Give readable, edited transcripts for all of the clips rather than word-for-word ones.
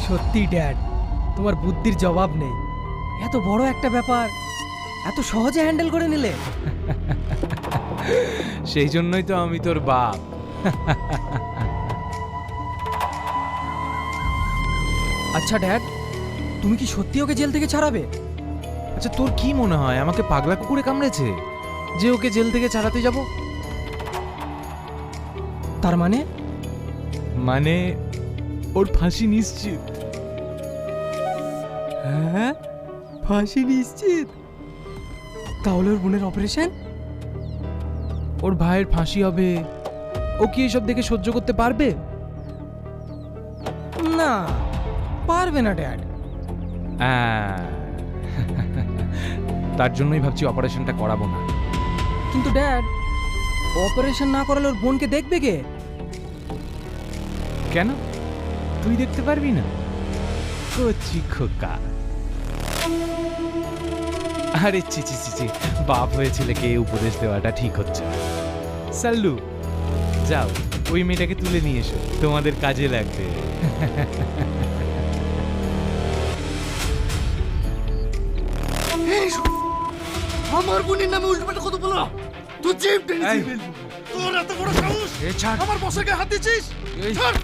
সত্যি ড্যাড, তোমার বুদ্ধির জবাব নেই। এত বড় একটা ব্যাপার এত সহজে হ্যান্ডেল করে নিলে। সেই জন্যই তো আমি তোর বাপ। আচ্ছা ড্যাড, তুমি কি সত্যি ওকে জেল থেকে ছাড়াবে? আচ্ছা, তোর কি মনে হয় আমাকে পাগলা কুকুরে কামড়েছে যে ওকে জেল থেকে ছাড়াতে যাব? তার মানে? মানে ওর ফাঁসি নিশ্চিত। হ্যাঁ, ফাঁসি নিশ্চিত? তাহলে ওর বোনের অপারেশন? ওর ভাইয়ের ফাঁসি হবে। ও কি এসব দেখে সহ্য করতে পারবে? না, পারবে না ড্যাড। তার জন্যই ভাবছি অপারেশনটা করাবো না। কিন্তু ড্যাড, অপারেশন না করালে ওর বোনকে দেখবে কে? কেন, তুই দেখতে পারবি না? কচি খোকা। আরে ছি ছি ছি ছি, বাপ হয়ে ছেলেকে উপদেশ দেওয়াটা ঠিক হচ্ছে না। সাল্লু, যাও ওই মেয়েটাকে তুলে নিয়ে এসো, তোমাদের কাজে লাগবে। আমার বোনের নামে উল্টোপাল্টা কথা বলো, তুই জিপ টেনে এই। ফেলবো। তোর এত বড় সাহস, এ ছাড়। আমার বসের গায়ে হাত দিছিস? এই। ছাড়।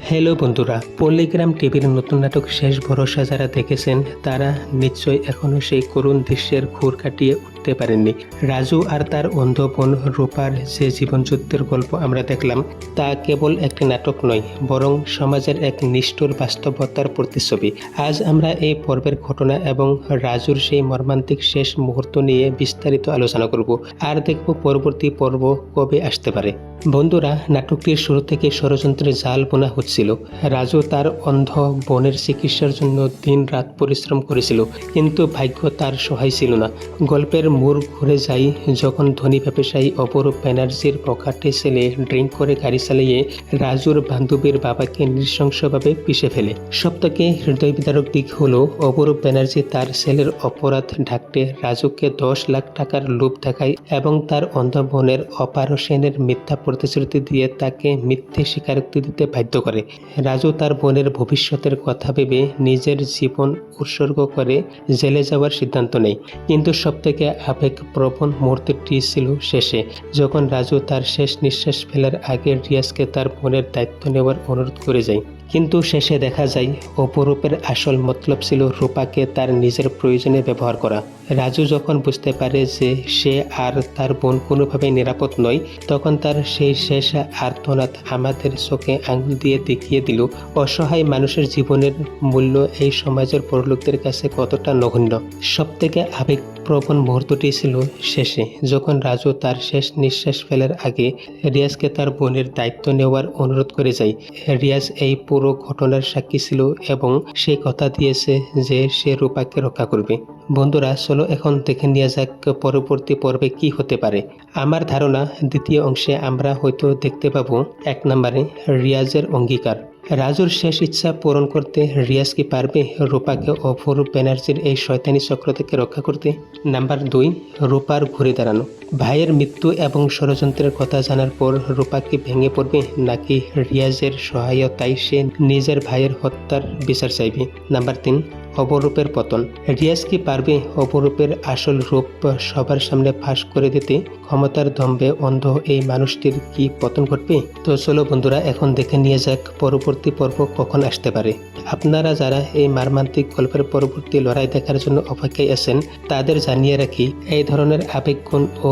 হ্যালো বন্ধুরা, পল্লিগ্রাম টিভির নতুন নাটক শেষ ভরসা যারা দেখেছেন তারা নিশ্চয়ই এখনো সেই করুণ দৃশ্যের ঘুর কাটিয়ে উঠতে পারেননি। রাজু আর তার অন্ধ বোন রূপার যে জীবনযুদ্ধের গল্প আমরা দেখলাম তা কেবল একটি নাটক নয়, বরং সমাজের এক নিষ্ঠুর বাস্তবতার প্রতিচ্ছবি। আজ আমরা এই পর্বের ঘটনা এবং রাজুর সেই মর্মান্তিক শেষ মুহূর্ত নিয়ে বিস্তারিত আলোচনা করব আর দেখব পরবর্তী পর্ব কবে আসতে পারে। বন্ধুরা, নাটকটির শুরু থেকে ষড়যন্ত্রের জাল বোনা হচ্ছিল। রাজু তার অন্ধ বোনের চিকিৎসার জন্য দিন রাত পরিশ্রম করেছিল, কিন্তু ভাগ্য তার সহায় ছিল না। গল্পের মোড় ঘুরে যায় যখন ধনী ব্যবসায়ী অপরূপ ব্যানার্জির পকেটে ছেলে ড্রিঙ্ক করে গাড়ি চালিয়ে রাজুর বান্ধবীর বাবাকে নৃশংসভাবে পিষে ফেলে। সবথেকে হৃদয় বিদারক দিক হলো অপরূপ ব্যানার্জি তার ছেলের অপরাধ ঢাকতে রাজুকে 10 লাখ টাকার লোভ দেখায় এবং তার অন্ধ বোনের অপারেশনের মিথ্যা প্রতিশ্রুতি দিয়ে তাকে মিথ্যে স্বীকারোক্তি দিতে বাধ্য করে। রাজু তার বোনের ভবিষ্যতের কথা ভেবে নিজের জীবন উৎসর্গ করে জেলে যাওয়ার সিদ্ধান্ত নেয়। কিন্তু সবথেকে আবেগপ্রবণ মুহূর্তটি ছিল শেষে, যখন রাজু তার শেষ নিঃশ্বাস ফেলার আগে রিয়াজকে তার বোনের দায়িত্ব নেওয়ার অনুরোধ করে যায়। কিন্তু শেষে দেখা যায় অপরূপের আসল মতলব ছিল রূপাকে তার নিজের প্রয়োজনে ব্যবহার করা। রাজু যখন বুঝতে পারে যে সে আর তার বোন কোনোভাবেই নিরাপদ নয়, তখন তার সেই শেষ আর্তনাদ আমাদের চোখে আঙুল দিয়ে দেখিয়ে দিল অসহায় মানুষের জীবনের মূল্য এই সমাজের বড়লোকদের কাছে কতটা নগণ্য। সবথেকে আবেগপ্রবণ মুহূর্তটি ছিল শেষে, যখন রাজু তার শেষ নিঃশ্বাস ফেলার আগে রিয়াজকে তার বোনের দায়িত্ব নেওয়ার অনুরোধ করে যায়। রিয়াজ এই পুরো ঘটনার সাক্ষী ছিল এবং সে কথা দিয়েছে যে সে রূপাকে রক্ষা করবে। বন্ধুরা, চলো এখন দেখে নেওয়া যাক পরবর্তী পর্বে কি হতে পারে। আমার ধারণা দ্বিতীয় অংশে আমরা হয়তো দেখতে পাবো 1 নম্বরে রিয়াজের অঙ্গীকার। রাজুর শেষ ইচ্ছা পূরণ করতে রিয়াজ কি পারবে রূপাকে অপরূপ ব্যানার্জির এই শয়তানি চক্র থেকে রক্ষা করতে? নাম্বার 2, রূপার ঘুরে দাঁড়ানো। ভাইয়ের মৃত্যু এবং ষড়যন্ত্রের কথা জানার পর রূপা কি ভেঙে পড়বে, নাকি রিয়াজের সহায়তায় সে নিজের ভাইয়ের হত্যার বিচার চাইবে? নাম্বার 3, অপরূপের পতন। রিয়াজ কি পারবে অপরূপের আসল রূপ সবার সামনে ফাঁস করে দিতে? ক্ষমতার দম্ভে অন্ধ এই মানুষটির কি পতন ঘটবে? তো চলো বন্ধুরা, এখন দেখে নিয়ে যাক পরবর্তী পর্ব কখন আসতে পারে। আপনারা যারা এই মর্মান্তিক গল্পের পরবর্তী লড়াই দেখার জন্য অপেক্ষায় আছেন তাদের জানিয়ে রাখি, এই ধরনের আবেগঘন ও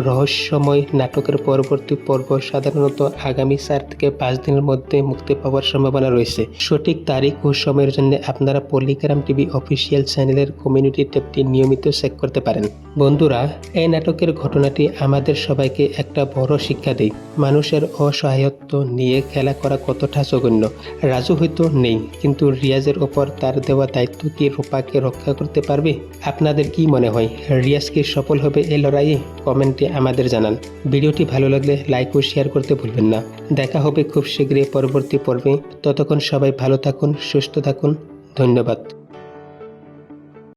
রহস্যময় নাটকের পরবর্তী পর্ব সাধারণত আগামী 4 থেকে 5 দিনের মধ্যে মুক্তি পাওয়ার সম্ভাবনা রয়েছে। সঠিক তারিখ ও সময়ের জন্য আপনারা পল্লিগ্রাম টিভি অফিসিয়াল চ্যানেলের কমিউনিটি ট্যাবটি নিয়মিত চেক করতে পারেন। বন্ধুরা, এই নাটকের ঘটনাটি আমাদের সবাইকে একটা বড় শিক্ষা দেয়। মানুষের অসহায়ত্ব নিয়ে খেলা করা কতটা জঘন্য। রাজু হয়তো নেই, কিন্তু রিয়াজের ওপর তার দেওয়া দায়িত্ব কি রূপাকে রক্ষা করতে পারবে? আপনাদের কি মনে হয়, রিয়াজ কি সফল হবে এই লড়াইয়ে? কমেন্টে আমাদের জানান। ভিডিওটি ভালো লাগলে লাইক ও শেয়ার করতে ভুলবেন না। দেখা হবে খুব শীঘ্রই পরবর্তী পর্বে। ততক্ষণ সবাই ভালো থাকুন, সুস্থ থাকুন। ধন্যবাদ।